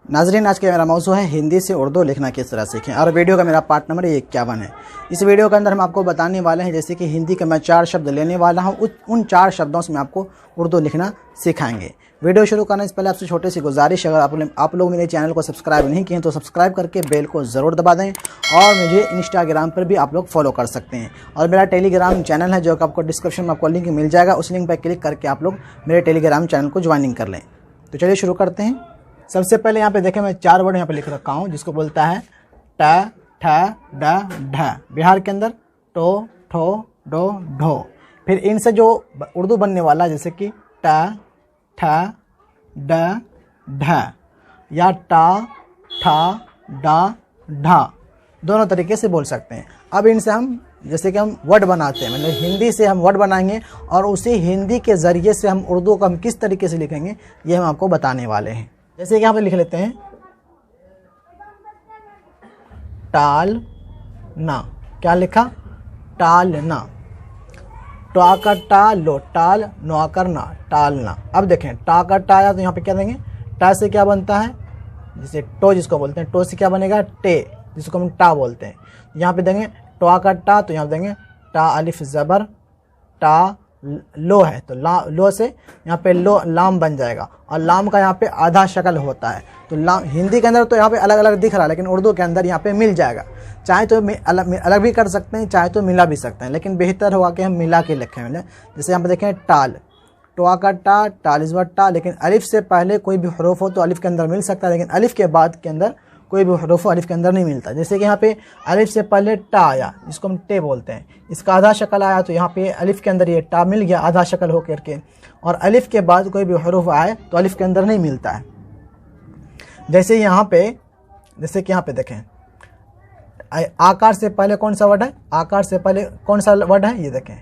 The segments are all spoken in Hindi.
नाजरीन, आज का मेरा मौजू है हिंदी से उर्दू लिखना किस तरह सीखें, और वीडियो का मेरा पार्ट नंबर 51 है। इस वीडियो के अंदर हम आपको बताने वाले हैं जैसे कि हिंदी के मैं 4 शब्द लेने वाला हूं, उन 4 शब्दों से मैं आपको उर्दू लिखना सिखाएंगे। वीडियो शुरू करने से पहले आपसे छोटी सी गुजारिश, अगर आप लोग मेरे चैनल को सब्सक्राइब नहीं किए तो सब्सक्राइब करके बेल को ज़रूर दबा दें, और मुझे इंस्टाग्राम पर भी आप लोग फॉलो कर सकते हैं। और मेरा टेलीग्राम चैनल है जो कि आपको डिस्क्रिप्शन में आपको लिंक मिल जाएगा, उस लिंक पर क्लिक करके आप लोग मेरे टेलीग्राम चैनल को ज्वाइनिंग कर लें। तो चलिए शुरू करते हैं। सबसे पहले यहाँ पे देखें, मैं 4 वर्ड यहाँ पे लिख रखा हूँ जिसको बोलता है ट, ठ, ड, ढ। बिहार के अंदर टो, ठो, डो, ढो। फिर इनसे जो उर्दू बनने वाला है जैसे कि ट, ठ, ड, ढ, या टा, ठा, डा, ढा, दोनों तरीके से बोल सकते हैं। अब इनसे हम जैसे कि हम वर्ड बनाते हैं, मतलब हिंदी से हम वर्ड बनाएंगे और उसी हिंदी के ज़रिए से हम उर्दू को हम किस तरीके से लिखेंगे ये हम आपको बताने वाले हैं। जैसे कि यहाँ पे लिख लेते हैं टाल ना। क्या लिखा? टाल ना। टा का टा लो, टाल, नो करना, टालना। अब देखें टा का टा आया तो यहाँ पे क्या देंगे? टा से क्या बनता है? जैसे टो जिसको बोलते हैं, टो से क्या बनेगा? टे, जिसको हम टा बोलते हैं। यहाँ पे देंगे टो का टा, तो यहाँ पे देंगे टा अलिफ ज़बर, टा लो है तो लो से यहाँ पे लो लाम बन जाएगा, और लाम का यहाँ पे आधा शक्ल होता है। तो लाम हिंदी के अंदर तो यहाँ पे अलग अलग दिख रहा है, लेकिन उर्दू के अंदर यहाँ पे मिल जाएगा। चाहे तो अलग भी कर सकते हैं, चाहे तो मिला भी सकते हैं, लेकिन बेहतर होगा कि हम मिला के लिखें। जैसे यहाँ पे देखें टाल, टोआ का टा, टाल इस बार टा, लेकिन अलिफ से पहले कोई भी हरूफ हो तो अलिफ के अंदर मिल सकता है, लेकिन अलिफ के बाद के अंदर कोई भी हरूफ अलिफ के अंदर नहीं मिलता। जैसे कि यहाँ पे अलिफ से पहले टा आया जिसको हम टे बोलते हैं, इसका आधा शक्ल आया तो यहाँ पे अलिफ के अंदर ये टा मिल गया आधा शक्ल हो करके, और अलिफ के बाद कोई भी हरूफ आए तो अलिफ के अंदर नहीं मिलता है। जैसे यहाँ पे, जैसे कि यहाँ पे देखें आकार से पहले कौन सा वर्ड है? आकार से पहले कौन सा वर्ड है? ये देखें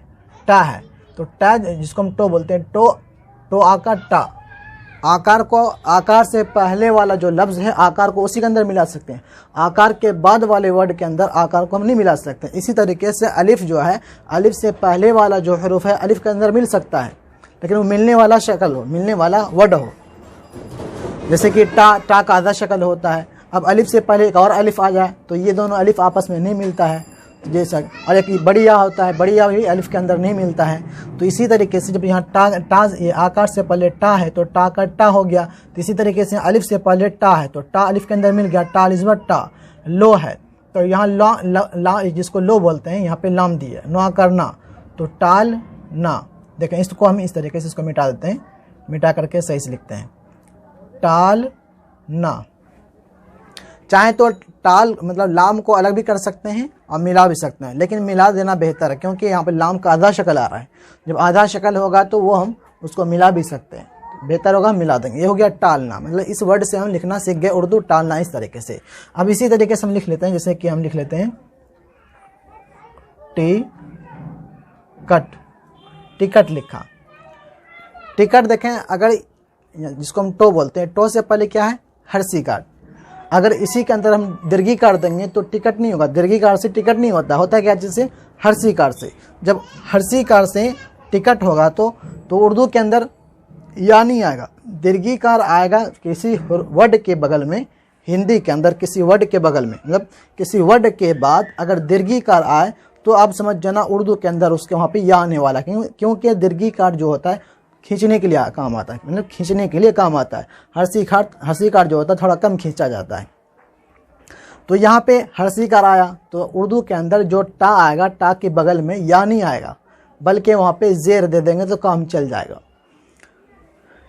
टा है, तो टा जिसको हम टो बोलते हैं, टो आकार टा। आकार को, आकार से पहले वाला जो लफ्ज़ है आकार को उसी के अंदर मिला सकते हैं, आकार के बाद वाले वर्ड के अंदर आकार को हम नहीं मिला सकते। इसी तरीके से अलिफ जो है, अलिफ से पहले वाला जो हरूफ है अलिफ के अंदर मिल सकता है, लेकिन वो मिलने वाला शक्ल हो, मिलने वाला वर्ड हो। जैसे कि टा का आधा शक्ल होता है। अब अलिफ से पहले एक और अलिफ आ जाए तो ये दोनों अलिफ आपस में नहीं मिलता है जैसा, और एक बड़ी या होता है, बड़ी या भी अलिफ के अंदर नहीं मिलता है। तो इसी तरीके से जब यहाँ टा ये आकार से पहले टा है तो टा का टा हो गया, तो इसी तरीके से अलिफ से पहले टा है तो टा अलिफ के अंदर मिल गया, टा इस बार टा। लो है तो यहाँ ला जिसको लो बोलते हैं, यहाँ पे लाम दिए, नो करना, तो टाल ना। देखें इसको हम इस तरीके से इसको मिटा देते हैं, मिटा करके सही से लिखते हैं टाल ना। चाहे तो टाल मतलब लाम को अलग भी कर सकते हैं और मिला भी सकते हैं, लेकिन मिला देना बेहतर है क्योंकि यहाँ पे लाम का आधा शक्ल आ रहा है। जब आधा शक्ल होगा तो वो हम उसको मिला भी सकते हैं, तो बेहतर होगा मिला देंगे। ये हो गया टालना, मतलब इस वर्ड से हम लिखना सीख गए उर्दू, टालना इस तरीके से। अब इसी तरीके से हम लिख लेते हैं, जैसे कि हम लिख लेते हैं टिकट लिखा। टिकट देखें, अगर जिसको हम टो बोलते हैं, टो से पहले क्या है? हर्षी कार। अगर इसी के अंदर हम दीर्घी कार देंगे तो टिकट नहीं होगा, दीर्घी कार से टिकट नहीं होता, होता है क्या? जैसे हर्षी कार से। जब हर्षी कार से टिकट होगा तो उर्दू के अंदर या नहीं आएगा, दीर्घी कार आएगा किसी वर्ड के बगल में। हिंदी के अंदर किसी वर्ड के बगल में, मतलब किसी वर्ड के बाद अगर दीर्घी कार आए तो आप समझ जाना उर्दू के अंदर उसके वहाँ पे या आने वाला, क्योंकि दीर्घी कार जो होता है खींचने के लिए काम आता है, मतलब खींचने के लिए काम आता है। हर्षी कार जो होता है थोड़ा कम खींचा जाता है। तो यहाँ पे हर्षी कार आया तो उर्दू के अंदर जो टा आएगा, टा के बगल में या नहीं आएगा, बल्कि वहाँ पे जेर दे देंगे तो काम चल जाएगा।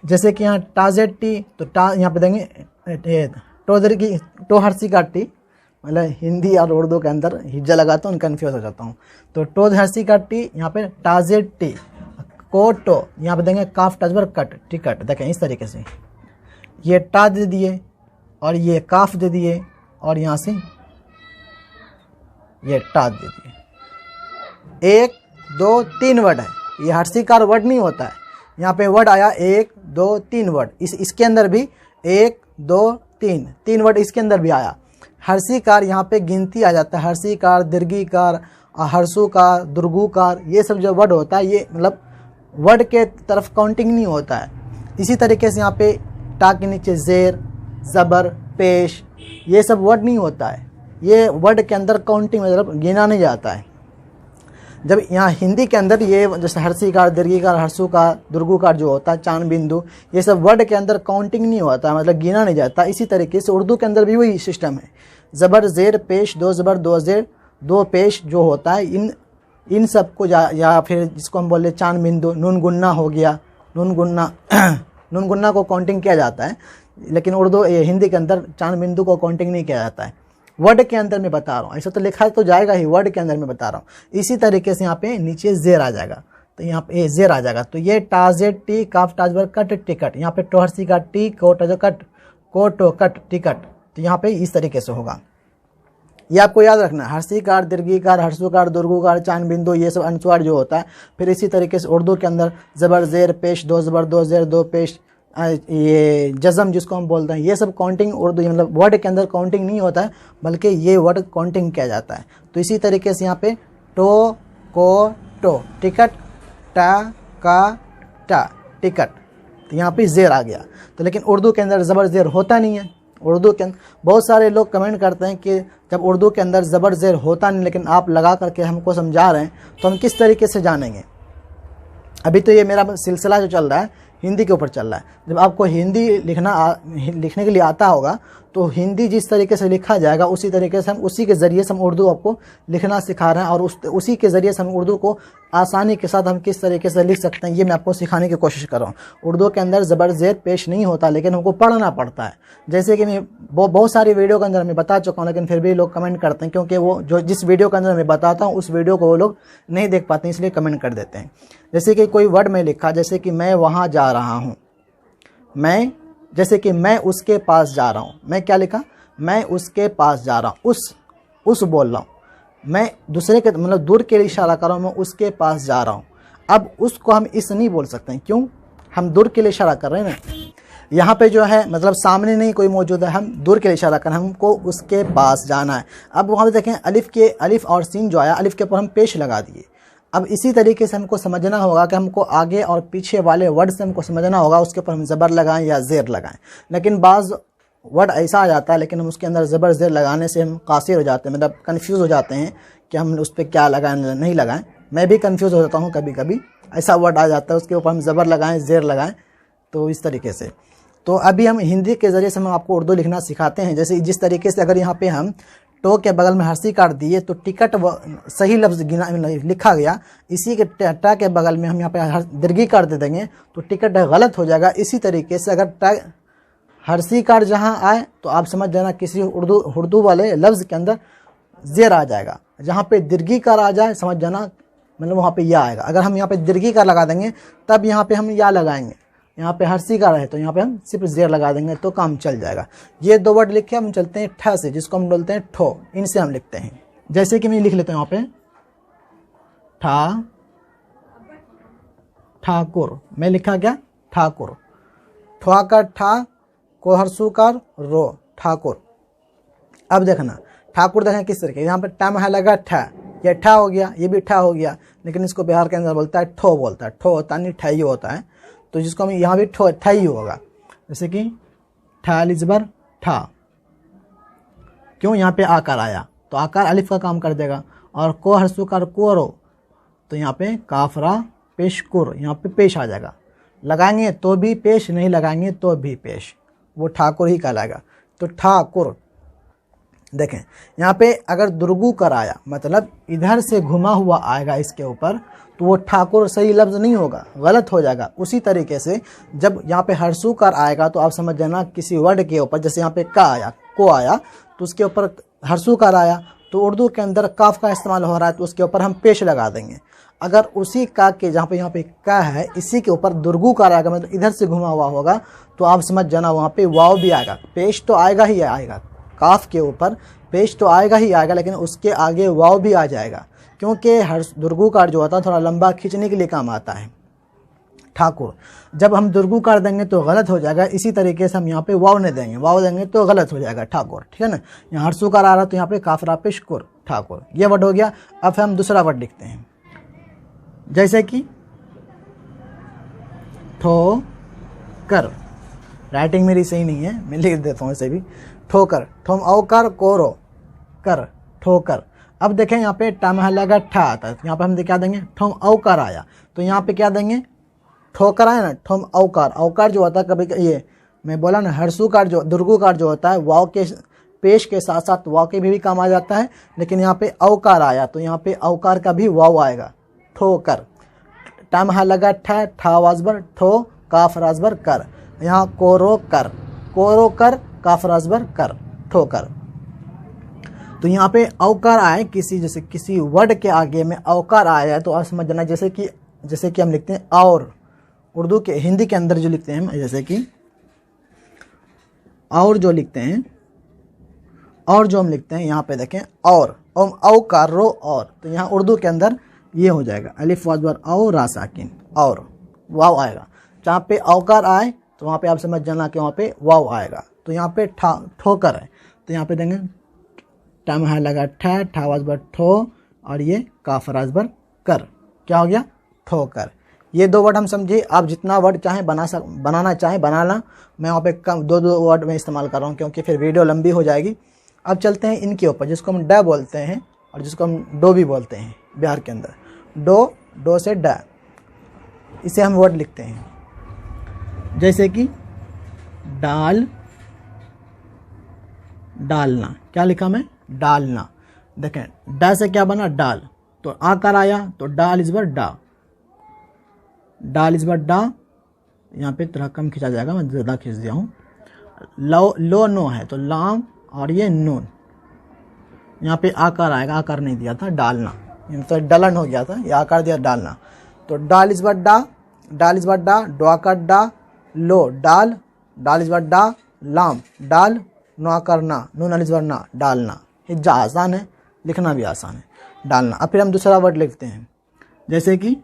जैसे कि यहाँ टाजेट टी, तो टा यहाँ पे देंगे टो हर्षी कार टी, मतलब हिंदी और उर्दू के अंदर हिज्जा लगाता हूँ, कन्फ्यूज हो जाता हूँ। तो टो हर्षी कार टी, यहाँ पे टाजेट टी, कोटो यहाँ पे देंगे काफ टजबर कट, टिकट। देखें इस तरीके से ये टा दे दिए और ये काफ दे दिए और यहाँ से ये टा दे दिए। 1 2 3 वर्ड है, ये हर्षी कार वर्ड नहीं होता है। यहाँ पे वर्ड आया 1 2 3 वर्ड, इसके अंदर भी 1 2 3 वर्ड इसके अंदर भी आया। हर्षी कार यहाँ पे गिनती आ जाता है, हर्षी कार, दीर्घी कार, हर्षु कार, दुर्गु कार, ये सब जो वर्ड होता है ये मतलब वर्ड के तरफ काउंटिंग नहीं होता है। इसी तरीके से यहाँ पे टा के नीचे जेर, ज़बर, पेश, ये सब वर्ड नहीं होता है। ये वर्ड के अंदर काउंटिंग मतलब गिना नहीं जाता है। जब यहाँ हिंदी के अंदर ये जैसे हर्षिकार, दीर्घिकार, हर्षुकार, दुर्गुकार जो होता है, चांद बिंदु, ये सब वर्ड के अंदर काउंटिंग नहीं होता, मतलब गिना नहीं जाता। इसी तरीके से उर्दू के अंदर भी वही सिस्टम है। ज़बर ज़ेर पेश, दो ज़बर दो ज़ेर दो पेश जो होता है, इन सब को या फिर जिसको हम बोले चांद बिंदु, नून गुन्ना हो गया, नून गुन्ना नून गुन्ना को काउंटिंग किया जाता है, लेकिन उर्दू हिंदी के अंदर चांद बिंदु को काउंटिंग नहीं किया जाता है। वर्ड के अंदर मैं बता रहा हूँ, ऐसा तो लिखा तो जाएगा ही, वर्ड के अंदर मैं बता रहा हूँ। इसी तरीके से यहाँ पे नीचे जेर आ जाएगा, तो यहाँ पे जेर आ जाएगा। तो ये टाजे टी काफ टाजबर कट टिकट, यहाँ पे टोहरसी का टी कोट कट कोटो कट टिकट, तो यहाँ पे इस तरीके से होगा। ये आपको याद रखना है। हर्षिकार, दीर्घिकार, हर्षुकार, दुर्गुकार, चांद बिंदु, ये सब अनुस्वार जो होता है। फिर इसी तरीके से उर्दू के अंदर ज़बर ज़ेर पेश, दो ज़बर दो ज़ेर दो पेश, ये जज़म जिसको हम बोलते हैं, ये सब काउंटिंग उर्दू मतलब वर्ड के अंदर काउंटिंग नहीं होता है, बल्कि ये वर्ड काउंटिंग किया जाता है। तो इसी तरीके से यहाँ पे टो को टो टिकट, टा का टा टिकट, तो यहाँ पे ज़ेर आ गया। तो लेकिन उर्दू के अंदर ज़बर ज़ेर होता नहीं है। उर्दू के अंदर बहुत सारे लोग कमेंट करते हैं कि जब उर्दू के अंदर ज़बर ज़ेर होता नहीं, लेकिन आप लगा करके हमको समझा रहे हैं, तो हम किस तरीके से जानेंगे। अभी तो ये मेरा सिलसिला जो चल रहा है हिंदी के ऊपर चल रहा है। जब आपको हिंदी लिखने के लिए आता होगा, तो हिंदी जिस तरीके से लिखा जाएगा उसी तरीके से हम उसी के ज़रिए से हम उर्दू आपको लिखना सिखा रहे हैं, और उसी के ज़रिए से हम उर्दू को आसानी के साथ हम किस तरीके से लिख सकते हैं, ये मैं आपको सिखाने की कोशिश कर रहा हूँ। उर्दू के अंदर ज़बर ज़ेर पेश नहीं होता, लेकिन हमको पढ़ना पड़ता है। जैसे कि मैं बहुत सारी वीडियो के अंदर मैं बता चुका हूँ, लेकिन फिर भी लोग कमेंट करते हैं, क्योंकि वो जो जिस वीडियो के अंदर मैं बताता हूँ उस वीडियो को वो लोग नहीं देख पाते हैं, इसलिए कमेंट कर देते हैं। जैसे कि कोई वर्ड में लिखा, जैसे कि मैं वहाँ जा रहा हूँ, मैं, जैसे कि मैं उसके पास जा रहा हूँ, मैं क्या लिखा, मैं उसके पास जा रहा हूँ, उस बोल रहा हूँ, मैं दूसरे के मतलब दूर के लिए इशारा कर रहा हूँ, मैं उसके पास जा रहा हूँ। अब उसको हम इस नहीं बोल सकते हैं, क्यों, हम दूर के लिए इशारा कर रहे हैं ना। यहाँ पे जो है मतलब सामने नहीं कोई मौजूद है, हम दूर के लिए इशारा कर रहे हैं, हमको उसके पास जाना है। अब वहाँ पे देखें अलिफ और सीन जो आया, अलिफ के ऊपर हम पेश लगा दिए। अब इसी तरीके से हमको समझना होगा कि हमको आगे और पीछे वाले वर्ड से हमको समझना होगा, उसके ऊपर हम ज़बर लगाएं या ज़ेर लगाएं। लेकिन बाज़ वर्ड ऐसा आ जाता है, लेकिन हम उसके अंदर ज़बर ज़ेर लगाने से हम कासिर हो जाते हैं, मतलब कन्फ्यूज़ हो जाते हैं कि हम उस पर क्या लगाएं नहीं लगाएं। मैं भी कन्फ्यूज़ हो जाता हूँ, कभी कभी ऐसा वर्ड आ जाता है उसके ऊपर हम ज़बर लगाएं ज़ेर लगाएं, तो इस तरीके से। तो अभी हम हिंदी के ज़रिए से हम आपको उर्दू लिखना सिखाते हैं। जैसे जिस तरीके से अगर यहाँ पे हम टो के बगल में हर्षी काट दिए तो टिकट सही लफ्ज़ गिना लिखा गया, इसी के टा के बगल में हम यहाँ पे दीर्घी काट दे देंगे तो टिकट गलत हो जाएगा। इसी तरीके से अगर हर्षी काट जहाँ आए तो आप समझ जाना किसी उर्दू वाले लफ्ज़ के अंदर ज़ेर आ जाएगा, जहाँ पे दीर्घी कार आ जाए समझ जाना मतलब वहाँ पे या आएगा। अगर हम यहाँ पे दीर्घी कार लगा देंगे तब यहाँ पे हम या लगाएंगे, यहाँ पे हर्षी का रहे तो यहाँ पे हम सिर्फ ज़ेर लगा देंगे तो काम चल जाएगा। ये दो वर्ड लिख के हम चलते हैं ठ से, जिसको हम बोलते हैं ठो, इनसे हम लिखते हैं। जैसे कि मैं लिख लेता हूँ यहाँ पे ठा ठाकुर, मैं लिखा क्या ठाकुर, ठा का ठा को हर्षुकार रो ठाकुर। अब देखना ठाकुर देखें किस तरीके, यहाँ पे टा में लगा ठा, ये ठा हो गया, ये भी ठा हो गया, लेकिन इसको बिहार के अंदर बोलता है ठो, बोलता है ठो होता नहीं ठा ही होता है, तो जिसको हम यहाँ भी ठा ही होगा। जैसे कि ठा लिजबर ठा, क्यों यहाँ पे आकार आया तो आकार अलिफ का काम कर देगा, और को हर्षुकार कोरो तो यहाँ पे काफरा पेशकुर, यहाँ पे पेश आ जाएगा, लगाएंगे तो भी पेश, नहीं लगाएंगे तो भी पेश, वो ठाकुर ही कहलाएगा। तो ठाकुर देखें यहाँ पे अगर दुर्गु कर आया मतलब इधर से घुमा हुआ आएगा इसके ऊपर, तो वो ठाकुर सही लफ्ज़ नहीं होगा, गलत हो जाएगा। उसी तरीके से जब यहाँ पे हर्षु कर आएगा तो आप समझ जाना किसी वर्ड के ऊपर, जैसे यहाँ पे का आया को आया तो उसके ऊपर हर्षु कर आया, तो उर्दू के अंदर काफ का इस्तेमाल हो रहा है तो उसके ऊपर हम पेश लगा देंगे। अगर उसी का के जहाँ पे यहाँ पे का है इसी के ऊपर दुर्गु का आएगा मतलब इधर से घुमा हुआ होगा, तो आप समझ जाना वहाँ पे वाव भी आएगा, पेश तो आएगा ही आएगा, काफ के ऊपर पेश तो आएगा ही आएगा, लेकिन उसके आगे वाव भी आ जाएगा, क्योंकि हर दुर्गुकार जो होता है थोड़ा लंबा खींचने के लिए काम आता है ठाकुर। जब हम दुर्गुकार देंगे तो गलत हो जाएगा, इसी तरीके से हम यहाँ पे वाव नहीं देंगे, वाव देंगे तो गलत हो जाएगा ठाकुर, ठीक है ना। यहाँ हर्षुकार आ रहा तो यहाँ पे काफरा पेशकुर ठाकुर, ये वर्ड हो गया। अब हम दूसरा वर्ड लिखते हैं, जैसे कि ठो कर, राइटिंग मेरी सही नहीं है मैं लिख देता हूँ इसे भी, ठोकर, ठोम औकर कोरो कर, ठोकर। अब देखें यहाँ पे टम लगा ठा आता है, तो यहाँ पे हम क्या देंगे, ठोम औकर आया, तो यहाँ पे क्या देंगे, ठोकर आया ना, ठोम औकार। औकार जो होता है कभी ये मैं बोला ना, हर्षुकार जो दुर्गुकार जो होता है वाव के पेश के साथ साथ वाव के भी काम आ जाता है, लेकिन यहाँ पे औकार आया तो यहाँ पे औकार का भी वाव आएगा, ठोकर। टम लगा ठा, ठा वाजबर ठो, काफ राजबर कर, यहाँ कोरो कर, कोरो कर, काफ राजबर कर, ठोकर। तो यहाँ पे औकार आए किसी, जैसे किसी वर्ड के आगे में औकार आया है तो आप समझ जाना, जैसे कि हम लिखते हैं और, उर्दू के हिंदी के अंदर जो लिखते हैं, जैसे कि और जो लिखते हैं, और जो हम लिखते हैं यहाँ पे देखें और, ओम औकार रो और, तो यहाँ उर्दू के अंदर ये हो जाएगा अलिफ वाजबर औ रा साकिन और वाव आएगा। जहाँ पे औकार आए तो वहाँ पे आप समझ जाना कि वहाँ पे वाव आएगा। तो यहाँ पे ठोकर है तो यहाँ पे देंगे टम है लगा ठा, ठा वाजबर ठो और ये काफ राजबर कर, क्या हो गया, ठोकर। ये दो वर्ड हम समझे। आप जितना वर्ड चाहें बनाना चाहें बनाना, मैं वहाँ पे कम दो वर्ड में इस्तेमाल कर रहा हूँ क्योंकि फिर वीडियो लंबी हो जाएगी। अब चलते हैं इनके ऊपर, जिसको हम ड बोलते हैं और जिसको हम डो भी बोलते हैं बिहार के अंदर। डो, डो से ड, इसे हम वर्ड लिखते हैं, जैसे कि डाल, डालना। क्या लिखा मैं, डालना। देखें ड से क्या बना, डाल, तो आकार आया तो डाल इस बार डा, डाल इस बार डा। यहाँ पे थोड़ा कम खींचा जाएगा, मैं ज़्यादा खींच दिया हूँ। लो नो है तो लाम और ये नून, यहाँ पे आकार आएगा, आकार नहीं दिया था, डालना, तो डलन हो गया था, ये आकार दिया डालना। तो डाल इस बार डा, डाल इस बार डा, डो आकार डा, लो डाल, डाल इस बार डा, लाम डाल, नो आकार ना, नून इस बार ना, डालना। हिज्जा आसान है, लिखना भी आसान है, डालना। अब फिर हम दूसरा वर्ड लिखते हैं, जैसे कि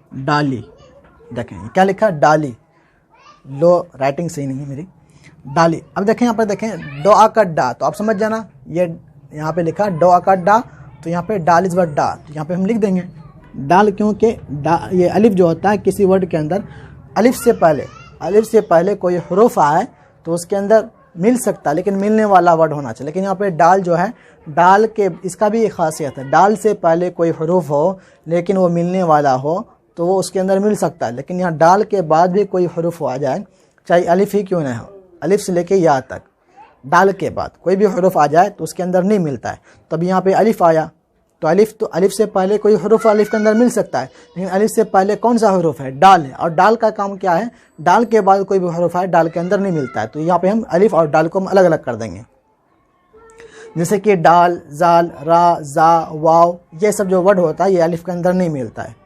डाली। देखें क्या लिखा, डाली, लो राइटिंग सही नहीं है मेरी, डाली। अब देखें यहाँ पर देखें डो आकार डा, तो आप समझ जाना ये यहाँ पे लिखा डो आकार डा, तो यहाँ पे डाल इस वर्ड डा, तो यहाँ पे हम लिख देंगे डाल, क्योंकि ये अलिफ जो होता है किसी वर्ड के अंदर अलिफ से पहले कोई हरूफ आए तो उसके अंदर मिल सकता है, लेकिन मिलने वाला वर्ड होना चाहिए। लेकिन यहाँ पे डाल जो है, डाल के इसका भी एक खासियत है, डाल से पहले कोई हरूफ हो लेकिन वो मिलने वाला हो तो वो उसके अंदर मिल सकता है। लेकिन यहाँ डाल के बाद भी कोई हरूफ आ जाए, चाहे अलिफ ही क्यों ना हो, अलिफ से लेके या तक, डाल के बाद कोई भी हरूफ आ जाए तो उसके अंदर नहीं मिलता है। तब यहाँ पे अलिफ आया तो अलिफ से पहले कोई हरूफ अलिफ के अंदर मिल सकता है, लेकिन अलिफ से पहले कौन सा हरूफ है, डाल है, और डाल का काम क्या है, डाल के बाद कोई भी हरूफ है डाल के अंदर नहीं मिलता है। तो यहाँ पे हम अलिफ और डाल को हम अलग अलग कर देंगे, जैसे कि डाल, जाल, रा, जा, वाव, ये सब जो वर्ड होता है ये अलिफ के अंदर नहीं मिलता है।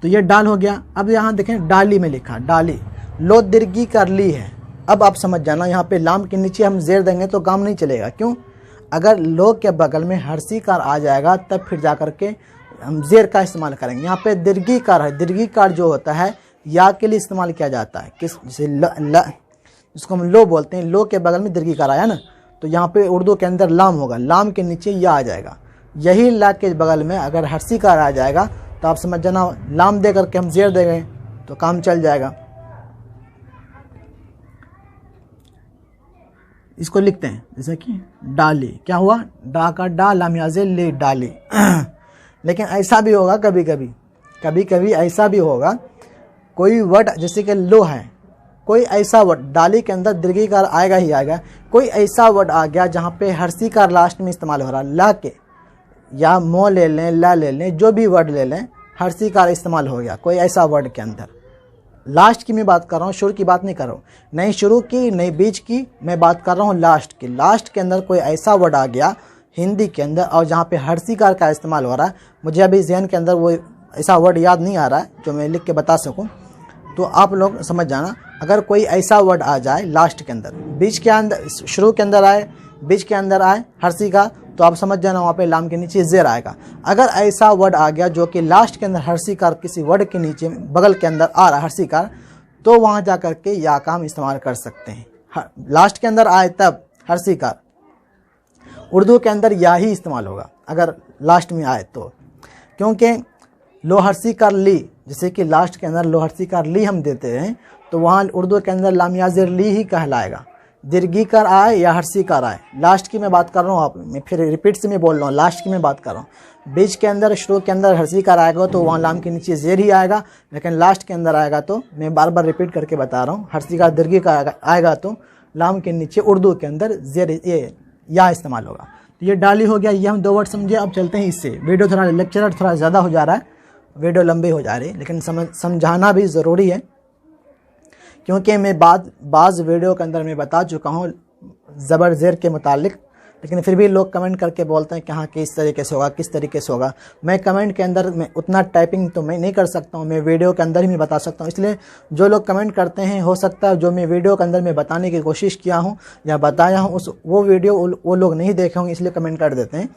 तो ये डाल हो गया। अब यहाँ देखें डाली में लिखा, डाली, लो दीर्घी कर ली है। अब आप समझ जाना यहाँ पे लाम के नीचे हम जेर देंगे तो काम नहीं चलेगा। क्यों, अगर लो के बगल में हर्षीकार आ जाएगा तब फिर जा करके हम जेर का इस्तेमाल करेंगे। यहाँ पे दीर्घीकार है, दीर्घीकार जो होता है या के लिए इस्तेमाल किया जाता है, किस जैसे जिसको हम लो बोलते हैं, लो के बगल में दीर्घीकार आया ना, तो यहाँ पे उर्दू के अंदर लाम होगा, लाम के नीचे या आ जाएगा। यही ला के बगल में अगर हर्षीकार आ जाएगा तो आप समझ जाना लाम दे करके हम जेर देंगे तो काम चल जाएगा। इसको लिखते हैं जैसे कि डाली, क्या हुआ, डा का डा, लाम याजे ले, डाली। लेकिन ऐसा भी होगा कभी कभी ऐसा भी होगा, कोई वर्ड जैसे कि लो है, कोई ऐसा वर्ड डाली के अंदर दीर्घीकार आएगा ही आएगा, कोई ऐसा वर्ड आ गया जहाँ पे हर्षीकार लास्ट में इस्तेमाल हो रहा है, ला के या मो ले लें, ला ले लें, जो भी वर्ड ले लें, हर्षीकार इस्तेमाल हो गया कोई ऐसा वर्ड के अंदर। लास्ट की मैं बात कर रहा हूँ, शुरू की बात नहीं कर रहा हूँ, नहीं शुरू की नहीं बीच की, मैं बात कर रहा हूँ लास्ट की। लास्ट के अंदर कोई ऐसा वर्ड आ गया हिंदी के अंदर और जहाँ पे हर्षीकार का इस्तेमाल हो रहा है, मुझे अभी ज़हन के अंदर वो ऐसा वर्ड याद नहीं आ रहा है जो मैं लिख के बता सकूँ, तो आप लोग समझ जाना। अगर कोई ऐसा वर्ड आ जाए लास्ट के अंदर, बीच के अंदर, शुरू के अंदर आए, बीच के अंदर आए हर्षीकार, तो आप समझ जाना वहाँ पे लाम के नीचे जेर आएगा। अगर ऐसा वर्ड आ गया जो कि लास्ट के अंदर हर्षीकार किसी वर्ड के नीचे बगल के अंदर आ रहा हर्षीकार, तो वहाँ जा कर के या काम इस्तेमाल कर सकते हैं। लास्ट के अंदर आए तब हर्षीकार, उर्दू के अंदर या ही इस्तेमाल होगा अगर लास्ट में आए तो, क्योंकि लो हर्षीकार ली, जैसे कि लास्ट के अंदर लोहर्सीकार ली हम देते हैं तो वहाँ उर्दू के अंदर लाम या ज़ेर ली ही कहलाएगा। दीर्घीकार आए या हर्षीकार आए, लास्ट की मैं बात कर रहा हूँ, आप मैं फिर रिपीट से मैं बोल रहा हूँ, लास्ट की मैं बात कर रहा हूँ। बीच के अंदर शुरू के अंदर हर्षीकार आएगा तो वहाँ लाम के नीचे ज़ेर ही आएगा, लेकिन लास्ट के अंदर आएगा तो मैं बार बार रिपीट करके बता रहा हूँ, हर्षीकार दीर्घीकार आएगा तो लाम के नीचे उर्दू के अंदर ज़ेर या इस्तेमाल होगा। तो ये डाली हो गया, ये हम 2 वर्ड समझे। अब चलते हैं इससे। वीडियो थोड़ा लेक्चर थोड़ा ज़्यादा हो जा रहा है, वीडियो लंबी हो जा रही है, लेकिन समझाना भी ज़रूरी है, क्योंकि मैं बाज़ वीडियो के अंदर मैं बता चुका हूँ ज़बर ज़ेर के मुतालिक, लेकिन फिर भी लोग कमेंट करके बोलते हैं कि हाँ किस तरीके से होगा, किस तरीके से होगा। मैं कमेंट के अंदर मैं उतना टाइपिंग तो मैं नहीं कर सकता हूँ, मैं वीडियो के अंदर ही मैं बता सकता हूँ। इसलिए जो लोग कमेंट करते हैं, हो सकता है जो मैं वीडियो के अंदर मैं बताने की कोशिश किया हूँ या बताया हूँ वो वीडियो वो लोग नहीं देखे होंगे, इसलिए कमेंट कर देते हैं।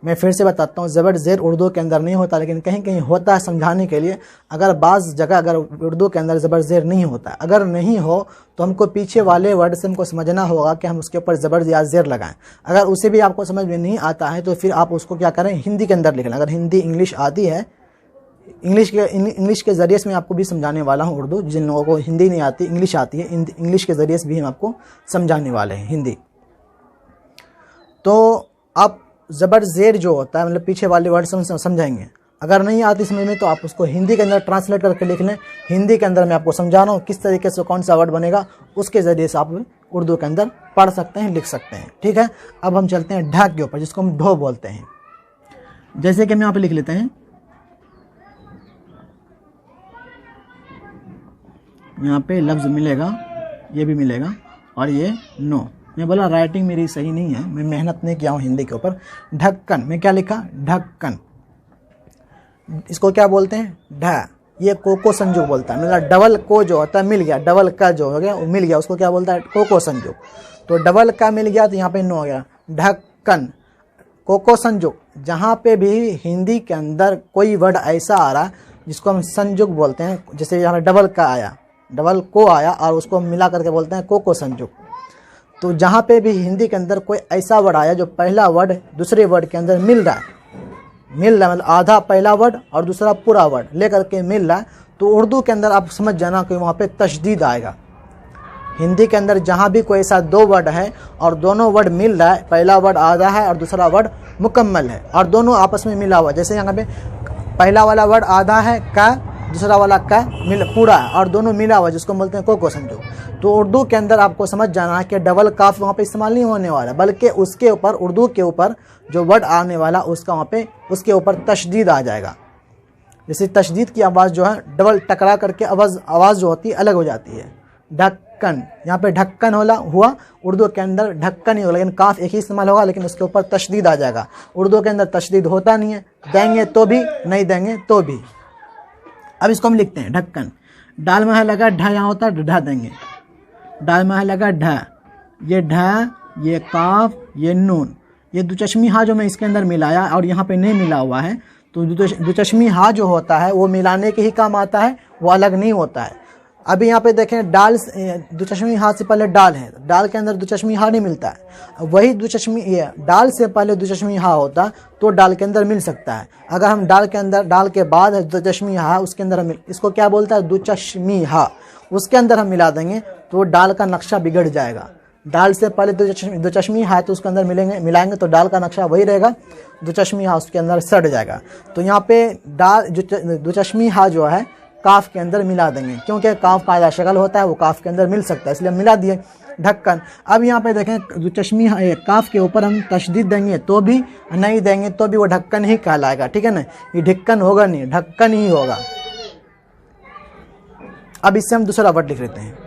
मैं फिर से बताता हूँ, ज़बर ज़ेर उर्दू के अंदर नहीं होता, लेकिन कहीं कहीं होता है समझाने के लिए। अगर बाज़ जगह अगर उर्दू के अंदर ज़बर ज़ेर नहीं होता है, अगर नहीं हो तो हमको पीछे वाले वर्ड से हमको समझना होगा कि हम उसके ऊपर ज़बर या ज़ेर लगाएं। अगर उसे भी आपको समझ में नहीं आता है तो फिर आप उसको क्या करें, हिंदी के अंदर लिख लें। अगर हिंदी इंग्लिश आती है, इंग्लिश के ज़रिए से मैं आपको भी समझाने वाला हूँ उर्दू। जिन लोगों को हिंदी नहीं आती, इंग्लिश आती है, इंग्लिश के ज़रिए से भी हम आपको समझाने वाले हैं हिंदी। तो आप ज़बर ज़ेर जो होता है मतलब पीछे वाले वर्ड समझाएंगे। अगर नहीं आती समझ में तो आप उसको हिंदी के अंदर ट्रांसलेट करके लिख लें। हिंदी के अंदर मैं आपको समझा रहा हूँ किस तरीके से कौन सा वर्ड बनेगा, उसके ज़रिए से आप उर्दू के अंदर पढ़ सकते हैं, लिख सकते हैं। ठीक है, अब हम चलते हैं ढ के ऊपर, जिसको हम ढो बोलते हैं। जैसे कि हम यहाँ पे लिख लेते हैं, यहाँ पे लफ्ज़ मिलेगा, ये भी मिलेगा और ये नो। मैं बोला राइटिंग मेरी सही नहीं है, मैं मेहनत नहीं किया हूँ हिंदी के ऊपर। ढक्कन, मैं क्या लिखा, ढक्कन। इसको क्या बोलते हैं, ढ। ये कोको संजुग बोलता है, मतलब डबल को जो होता है मिल गया, डबल का जो हो गया वो मिल गया, उसको क्या बोलता है, कोको संजुग। तो डबल का मिल गया तो यहाँ पे नो हो गया, ढक्कन। कोको संजुग, जहाँ पे भी हिंदी के अंदर कोई वर्ड ऐसा आ रहा जिसको हम संजुग बोलते हैं, जैसे यहाँ डबल का आया, डबल को आया और उसको मिला करके बोलते हैं कोको संजुग। तो जहाँ पे भी हिंदी के अंदर कोई ऐसा वर्ड आया जो पहला वर्ड दूसरे वर्ड के अंदर मिल रहा है, मतलब आधा पहला वर्ड और दूसरा पूरा वर्ड लेकर के मिल रहा है, तो उर्दू के अंदर आप समझ जाना कि वहाँ पे तशदीद आएगा। हिंदी के अंदर जहाँ भी कोई ऐसा 2 वर्ड है और दोनों वर्ड मिल रहा है, पहला वर्ड आधा है और दूसरा वर्ड मुकम्मल है और दोनों आपस में मिला हुआ, जैसे यहाँ पे पहला वाला वर्ड आधा है का, दूसरा वाला का पूरा है और दोनों मिला हुआ, जिसको बोलते हैं कोको संजुग। तो उर्दू के अंदर आपको समझ जाना है कि डबल काफ वहाँ पे इस्तेमाल नहीं होने वाला, बल्कि उसके ऊपर उर्दू के ऊपर जो वर्ड आने वाला उसका वहाँ पे उसके ऊपर तशदीद आ जाएगा। जैसे तशदीद की आवाज़ जो है डबल टकरा करके आवाज़ जो होती है अलग हो जाती है। ढक्कन, यहाँ पे ढक्कन हुआ, उर्दू के अंदर ढक्कन ही होगा, लेकिन काफ एक ही इस्तेमाल होगा, लेकिन उसके ऊपर तशदीद आ जाएगा। उर्दू के अंदर तशदीद होता नहीं है, देंगे तो भी, नहीं देंगे तो भी। अब इसको हम लिखते हैं ढक्कन। डाल में है लगा ढ, यहाँ होता है ढ देंगे, डाल में है लगा ढ, ये ढ, ये काफ, ये नून, ये दुचश्मी हा जो मैं इसके अंदर मिलाया और यहाँ पे नहीं मिला हुआ है, तो दुचश्मी हा जो होता है वो मिलाने के ही काम आता है, वो अलग नहीं होता है। अभी यहाँ पे देखें डाल, दुचश्मी हा से पहले डाल है, डाल के अंदर दुचश्मी हा नहीं मिलता है, वही दुचश्मी डाल से पहले दुचश्मी हा होता तो डाल के अंदर मिल सकता है। अगर हम डाल के अंदर, डाल के बाद है दुचश्मी हा, उसके अंदर हम इसको क्या बोलता है, दुचश्मी हा, उसके अंदर हम मिला देंगे तो डाल का नक्शा बिगड़ जाएगा। डाल से पहले दुचश्मी हा तो उसके अंदर मिलाएंगे तो डाल का नक्शा वही रहेगा, दुचश्मी हा उसके अंदर सट जाएगा। तो यहाँ पे डाल दुचश्मी हा जो है काफ के अंदर मिला देंगे, क्योंकि काफ कायदा शक्ल होता है, वो काफ के अंदर मिल सकता है, इसलिए मिला दिए ढक्कन। अब यहाँ पे देखें चश्मी काफ के ऊपर हम तशदीद देंगे तो भी, नहीं देंगे तो भी वो ढक्कन ही कहलाएगा। ठीक है ना, ये ढक्कन होगा नहीं, ढक्कन ही होगा। अब इससे हम दूसरा वर्ड लिख लेते हैं,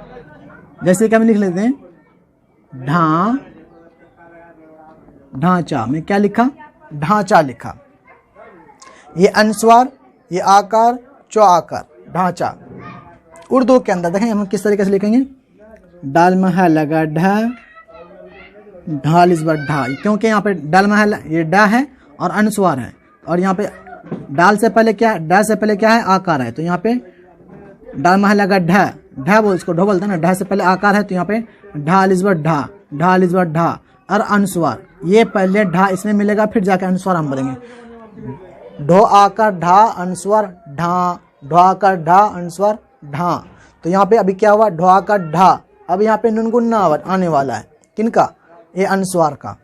जैसे कि हम लिख लेते हैं ढांचा। में क्या लिखा, ढांचा लिखा। ये अनुस्वार, ये आकार, चौ आकार, ढांचा। उर्दू के अंदर देखें हम किस तरीके से लिखेंगे, डाल महा लगा ढ, ढाल इस बार ढा, क्योंकि यहाँ पे डाल महा ये डा है और अनुस्वार है, और यहाँ पे डाल से पहले क्या, डा से पहले क्या है, आकार है, तो यहाँ पे डाल महा लगा ढ, ढा बोल, इसको ढो बोलते हैं ना, ढा से पहले आकार है, तो यहाँ पे ढाल इस बार ढा, ढाल इस बार ढा, और अनुस्वार, ये पहले ढा इसमें मिलेगा, फिर जाके अनुस्वार हम बोलेंगे। ढो आकार ढा अनुस्वार ढा, ढा का ढा अनुस्वार ढा। तो यहाँ पे अभी क्या हुआ, ढा का ढा। अब यहाँ पे नुन गुन्ना आने वाला है, किनका, ये अनुस्वार का।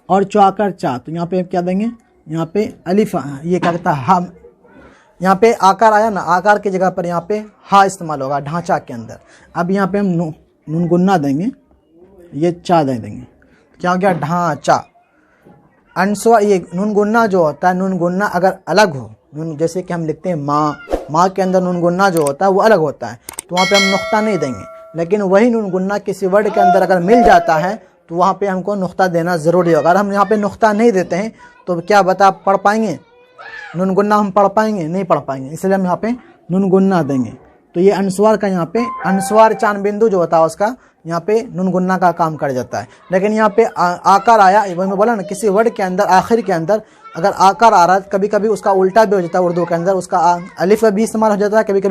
और चा कर चा, तो यहाँ पे क्या देंगे, यहाँ पे अलिफ, ये क्या कहता है हम, यहाँ पे आकार आया ना, आकार की जगह पर यहाँ पे हा इस्तेमाल होगा ढांचा के अंदर। अब यहाँ पे हम नून गुन्ना देंगे, ये चा दे देंगे, क्या हो गया ढांचा। अनुस्वार ये नून गुन्ना जो होता है, नून गुन्ना अगर अलग हो, नून जैसे कि हम लिखते हैं माँ, माँ के अंदर नून गुन्ना जो होता है वो अलग होता है, तो वहाँ पे हम नुक्ता नहीं देंगे। लेकिन वही नून गुन्ना किसी वर्ड के अंदर अगर मिल जाता है तो वहाँ पे हमको नुक्ता देना ज़रूरी होगा। अगर हम यहाँ पे नुक्ता नहीं देते हैं तो क्या बता पढ़ पाएंगे, नून गुन्ना हम पढ़ पाएंगे, नहीं पढ़ पाएंगे, इसलिए हम यहाँ पे नून गुन्ना देंगे। तो ये अनुस्वार का यहाँ पे अनुस्वार चांद बिंदु जो होता है उसका यहाँ पे नून गुन्ना का काम कर जाता है। लेकिन यहाँ पे आकार आया, वही मैं बोला ना, किसी वर्ड के अंदर आखिर के अंदर अगर आकार आ रहा है, कभी कभी उसका उल्टा भी हो जाता है उर्दू के अंदर, उसका अलिफ भी इस्तेमाल हो जाता है, कभी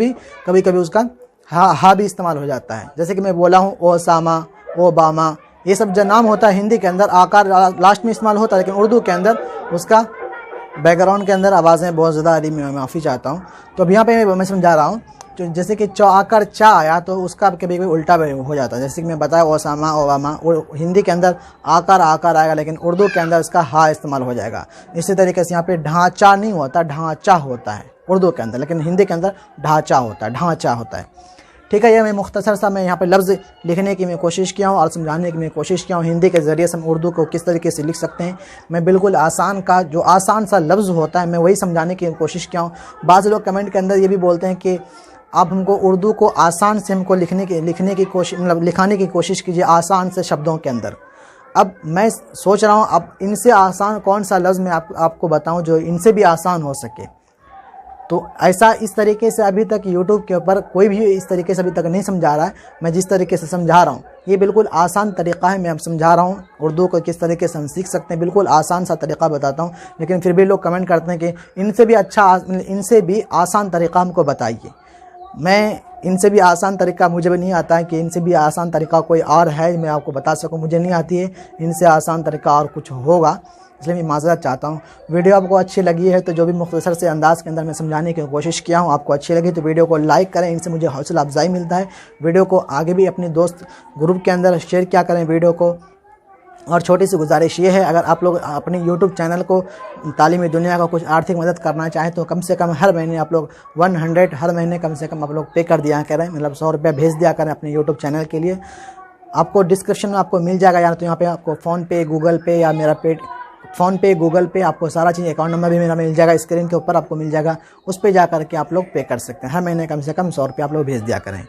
कभी उसका हा भी इस्तेमाल हो जाता है। जैसे कि मैं बोला हूँ ओ सामा, ओ बामा, ये सब जो नाम होता है हिंदी के अंदर आकार लास्ट में इस्तेमाल होता है, लेकिन उर्दू के अंदर उसका बैकग्राउंड के अंदर आवाज़ें बहुत ज़्यादा आ रही, मैं माफ़ी चाहता हूँ। तो अब यहाँ पे मैं समझा रहा हूँ, जो जैसे कि चा आकर चा आया तो उसका कभी कभी उल्टा हो जाता है। जैसे कि मैं बताया ओसामा ओबामा, हिंदी के अंदर आकार आएगा, लेकिन उर्दू के अंदर इसका हा इस्तेमाल हो जाएगा। इसी तरीके से यहाँ पे ढांचा नहीं होता, ढांचा होता है उर्दू के अंदर, लेकिन हिंदी के अंदर ढांचा होता है। ठीक है, ये मैं मुख्तसर सा मैं यहाँ पे लफ्ज़ लिखने की मैं कोशिश किया हूँ और समझाने की मैं कोशिश किया हूँ हिंदी के ज़रिए से हम उर्दू को किस तरीके से लिख सकते हैं। मैं बिल्कुल आसान का जो आसान सा लफ्ज़ होता है मैं वही समझाने की कोशिश किया हूँ। बाज़ लोग कमेंट के अंदर ये भी बोलते हैं कि आप हमको उर्दू को आसान से हमको लिखने की कोशिश, मतलब लिखाने की कोशिश कीजिए आसान से शब्दों के अंदर। अब मैं सोच रहा हूँ अब इनसे आसान कौन सा लफ्ज़ मैं आपको बताऊँ जो इनसे भी आसान हो सके। तो ऐसा इस तरीके से अभी तक YouTube के ऊपर कोई भी इस तरीके से अभी तक नहीं समझा रहा है। मैं जिस तरीके से समझा रहा हूँ ये बिल्कुल आसान तरीक़ा है, मैं अब समझा रहा हूँ उर्दू को किस तरीके से हम सीख सकते हैं, बिल्कुल आसान सा तरीक़ा बताता हूँ। लेकिन फिर भी लोग कमेंट करते हैं कि इनसे भी अच्छा, इनसे भी आसान तरीक़ा हमको बताइए। मैं इनसे भी आसान तरीक़ा मुझे भी नहीं आता है कि इनसे भी आसान तरीक़ा कोई और है मैं आपको बता सकूं, मुझे नहीं आती है। इनसे आसान तरीक़ा और कुछ होगा, इसलिए मैं माज़रत चाहता हूँ। वीडियो आपको अच्छी लगी है तो जो भी मुख्तसर से अंदाज़ के अंदर मैं समझाने की कोशिश किया हूँ आपको अच्छी लगी तो वीडियो को लाइक करें, इनसे मुझे हौसला अफजाई मिलता है। वीडियो को आगे भी अपने दोस्त ग्रुप के अंदर शेयर किया करें वीडियो को। और छोटी सी गुजारिश ये है, अगर आप लोग अपने YouTube चैनल को तालीमी दुनिया का कुछ आर्थिक मदद करना चाहें तो कम से कम हर महीने आप लोग 100 हर महीने कम से कम आप लोग पे कर दिया करें, मतलब 100 रुपये भेज दिया करें अपने YouTube चैनल के लिए। आपको डिस्क्रिप्शन में आपको मिल जाएगा, या तो यहाँ पे आपको फ़ोनपे, गूगल पे या मेरा फ़ोनपे, गूगल पे आपको सारा चीज़, अकाउंट नंबर भी मेरा मिल जाएगा, स्क्रीन के ऊपर आपको मिल जाएगा, उस पर जा करके आप लोग पे कर सकते हैं। हर महीने कम से कम 100 रुपये आप लोग भेज दिया करें।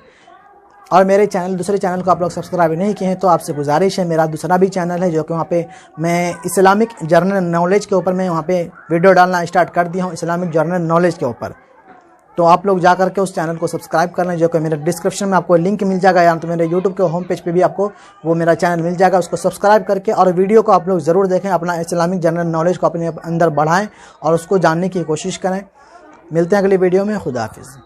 और मेरे दूसरे चैनल को आप लोग सब्सक्राइब नहीं किए हैं तो आपसे गुजारिश है, मेरा दूसरा भी चैनल है जो कि वहाँ पे मैं इस्लामिक जनरल नॉलेज के ऊपर मैं वहाँ पे वीडियो डालना स्टार्ट कर दिया हूँ, इस्लामिक जनरल नॉलेज के ऊपर। तो आप लोग जा करके उस चैनल को सब्सक्राइब कर लें, जो कि मेरे डिस्क्रिप्शन में आपको लिंक मिल जाएगा, या तो मेरे यूट्यूब के होम पेज पे भी आपको वो मेरा चैनल मिल जाएगा। उसको सब्सक्राइब करके और वीडियो को आप लोग ज़रूर देखें, अपना इस्लामिक जनरल नॉलेज को अपने अंदर बढ़ाएँ और उसको जानने की कोशिश करें। मिलते हैं अगली वीडियो में, खुदा हाफिज़।